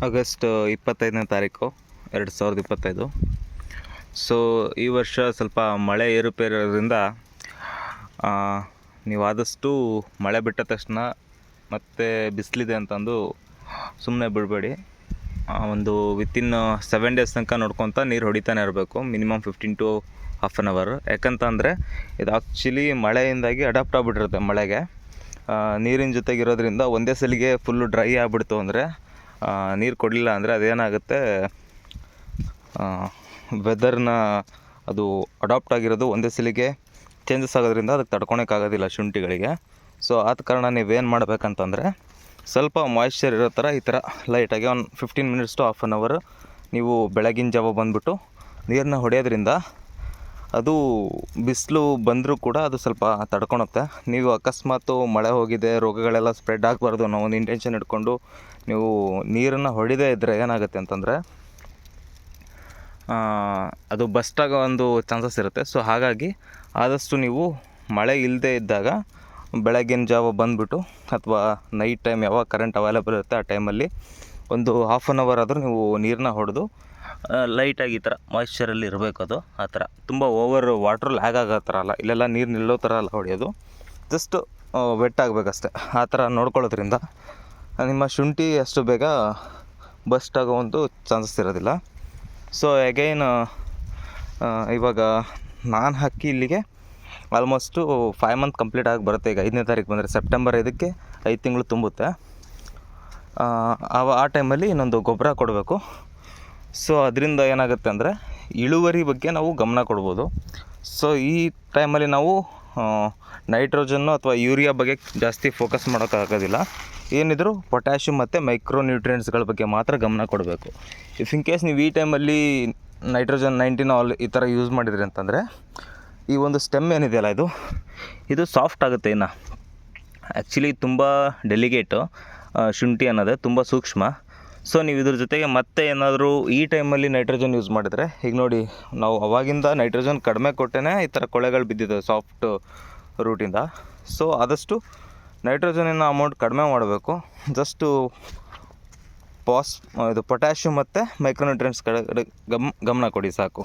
August 25ನೇ ತಾರೀಕು 2025. So ಈ ವರ್ಷ ಸ್ವಲ್ಪ ಮಳೆ ಏರುಪೇರೋದ್ರಿಂದ ನೀವು ಆದಷ್ಟು ಮಳೆ ಬಿಟ್ಟ ತಕ್ಷಣ ಮತ್ತೆ ಬಿಸಿಲಿದೆ ಅಂತಂದು ಸುಮ್ಮನೆ ಬಿಡಬೇಡಿ. ಒಂದು ವಿತಿನ್ 7 ಡೇಸ್ ತನಕ ನೋಡ್ಕೊತ ನೀರು ಹೊಡಿತಾನೆ ಇರಬೇಕು, minimum 15 to half an hour. ಯಾಕಂತಂದರೆ ಇದು ಆ್ಯಕ್ಚುಲಿ ಮಳೆಯಿಂದಾಗಿ ಅಡಾಪ್ಟ್ ಆಗಿಬಿಟ್ಟಿರುತ್ತೆ ಮಳೆಗೆ. ನೀರಿನ ಜೊತೆಗಿರೋದ್ರಿಂದ ಒಂದೇ ಸಲಿಗೆ ಫುಲ್ಲು ಡ್ರೈ ಆಗಿಬಿಡ್ತು ಅಂದರೆ, ನೀರು ಕೊಡಲಿಲ್ಲ ಅಂದರೆ ಅದೇನಾಗುತ್ತೆ, ವೆದರ್ನ ಅದು ಅಡಾಪ್ಟ್ ಆಗಿರೋದು ಒಂದೇ ಸಲಿಗೆ ಚೇಂಜಸ್ ಆಗೋದ್ರಿಂದ ಅದಕ್ಕೆ ತಡ್ಕೊಳಕ್ಕಾಗೋದಿಲ್ಲ ಶುಂಠಿಗಳಿಗೆ. ಸೊ ಆದ ಕಾರಣ ನೀವೇನು ಮಾಡಬೇಕಂತಂದರೆ, ಸ್ವಲ್ಪ ಮಾಯ್ಶ್ಚರ್ ಇರೋ ಥರ ಈ ಥರ ಲೈಟಾಗಿ ಒಂದು 15 minutes to half an hour ನೀವು ಬೆಳಗಿನ ಜಾವ ಬಂದುಬಿಟ್ಟು ನೀರನ್ನ ಹೊಡೆಯೋದ್ರಿಂದ ಅದು ಬಿಸಿಲು ಬಂದರೂ ಕೂಡ ಅದು ಸ್ವಲ್ಪ ತಡ್ಕೊಳುತ್ತೆ. ನೀವು ಅಕಸ್ಮಾತು ಮಳೆ ಹೋಗಿದೆ, ರೋಗಗಳೆಲ್ಲ ಸ್ಪ್ರೆಡ್ ಆಗಬಾರ್ದು ಅನ್ನೋ ಒಂದು ಇಂಟೆನ್ಷನ್ ಇಟ್ಕೊಂಡು ನೀವು ನೀರನ್ನು ಹೊಡೆದೇ ಇದ್ದರೆ ಏನಾಗುತ್ತೆ ಅಂತಂದರೆ ಅದು ಬಸ್ಟ್ ಆಗೋ ಒಂದು ಚಾನ್ಸಸ್ ಇರುತ್ತೆ. ಸೊ ಹಾಗಾಗಿ ಆದಷ್ಟು ನೀವು ಮಳೆ ಇಲ್ಲದೇ ಇದ್ದಾಗ ಬೆಳಗಿನ ಜಾವ ಬಂದುಬಿಟ್ಟು ಅಥವಾ ನೈಟ್ ಟೈಮ್ ಯಾವಾಗ ಕರೆಂಟ್ ಅವೈಲೇಬಲ್ ಇರುತ್ತೆ ಆ ಟೈಮಲ್ಲಿ ಒಂದು ಹಾಫ್ ಆನ್ ಅವರ್ ಆದರೂ ನೀವು ನೀರನ್ನ ಹೊಡೆದು ಲೈಟಾಗಿ ಈ ಥರ ಮಾಯ್ಶ್ಚರಲ್ಲಿ ಇರಬೇಕು. ಅದು ಆ ಥರ ತುಂಬ ಓವರ್ ವಾಟ್ರ್ ಲ್ಯಾಗ್ ಆಗೋ ಥರ ಅಲ್ಲ, ಇಲ್ಲೆಲ್ಲ ನೀರು ನಿಲ್ಲೋ ಥರ ಅಲ್ಲ ಹೊಡೆಯೋದು, ಜಸ್ಟ್ ವೆಟ್ ಆಗಬೇಕಷ್ಟೆ. ಆ ಥರ ನೋಡ್ಕೊಳ್ಳೋದ್ರಿಂದ ನಿಮ್ಮ ಶುಂಠಿ ಅಷ್ಟು ಬೇಗ ಬಸ್ಟ್ ಆಗೋ ಒಂದು ಚಾನ್ಸಸ್ ಇರೋದಿಲ್ಲ. ಸೊ ಅಗೈನ್ ಇವಾಗ ನಾನು ಹಾಕಿ ಇಲ್ಲಿಗೆ ಆಲ್ಮೋಸ್ಟು 5 ಮಂತ್ ಕಂಪ್ಲೀಟ್ ಆಗಿ ಬರುತ್ತೆ. ಈಗ 5ನೇ ತಾರೀಕು ಬಂದರೆ ಸೆಪ್ಟೆಂಬರ್ 5ಕ್ಕೆ 5 ತಿಂಗಳು ತುಂಬುತ್ತೆ. ಆ ಟೈಮಲ್ಲಿ ಇನ್ನೊಂದು ಗೊಬ್ಬರ ಕೊಡಬೇಕು. ಸೊ ಅದರಿಂದ ಏನಾಗುತ್ತೆ ಅಂದರೆ ಇಳುವರಿ ಬಗ್ಗೆ ನಾವು ಗಮನ ಕೊಡ್ಬೋದು. ಸೊ ಈ ಟೈಮಲ್ಲಿ ನಾವು ನೈಟ್ರೋಜನ್ನು ಅಥವಾ ಯೂರಿಯಾ ಬಗ್ಗೆ ಜಾಸ್ತಿ ಫೋಕಸ್ ಮಾಡೋಕ್ಕಾಗೋದಿಲ್ಲ. ಏನಿದ್ರು ಪೊಟ್ಯಾಷಿಯಮ್ ಮತ್ತು ಮೈಕ್ರೋ ನ್ಯೂಟ್ರಿಯೆಂಟ್ಸ್ಗಳ ಬಗ್ಗೆ ಮಾತ್ರ ಗಮನ ಕೊಡಬೇಕು. ಇಫ್ ಇನ್ ಕೇಸ್ ನೀವು ಈ ಟೈಮಲ್ಲಿ ನೈಟ್ರೋಜನ್ 19 ಆಲ್ ಈ ಥರ ಯೂಸ್ ಮಾಡಿದ್ರಿ ಅಂತಂದರೆ ಈ ಒಂದು ಸ್ಟೆಮ್ ಏನಿದೆಯಲ್ಲ ಇದು ಸಾಫ್ಟ್ ಆಗುತ್ತೆ. ಇನ್ನು ಆ್ಯಕ್ಚುಲಿ ತುಂಬ ಡೆಲಿಗೇಟು ಶುಂಠಿ ಅನ್ನೋದೇ ತುಂಬ ಸೂಕ್ಷ್ಮ. ಸೊ ನೀವು ಇದ್ರ ಜೊತೆಗೆ ಮತ್ತೆ ಏನಾದರೂ ಈ ಟೈಮಲ್ಲಿ ನೈಟ್ರೋಜನ್ ಯೂಸ್ ಮಾಡಿದರೆ, ಈಗ ನೋಡಿ ನಾವು ಅವಾಗಿಂದ ನೈಟ್ರೋಜನ್ ಕಡಿಮೆ ಕೊಟ್ಟೇ ಈ ಥರ ಕೊಳೆಗಳು ಬಿದ್ದಿದೆ ಸಾಫ್ಟ್ ರೂಟಿಂದ. ಸೊ ಆದಷ್ಟು ನೈಟ್ರೋಜನಿನ ಅಮೌಂಟ್ ಕಡಿಮೆ ಮಾಡಬೇಕು. ಜಸ್ಟು ಇದು ಪೊಟ್ಯಾಷಿಯಮ್ ಮತ್ತು ಮೈಕ್ರೋನ್ಯೂಟ್ರಿಯೆಂಟ್ಸ್ ಕಡೆ ಗಮನ ಕೊಡಿ ಸಾಕು.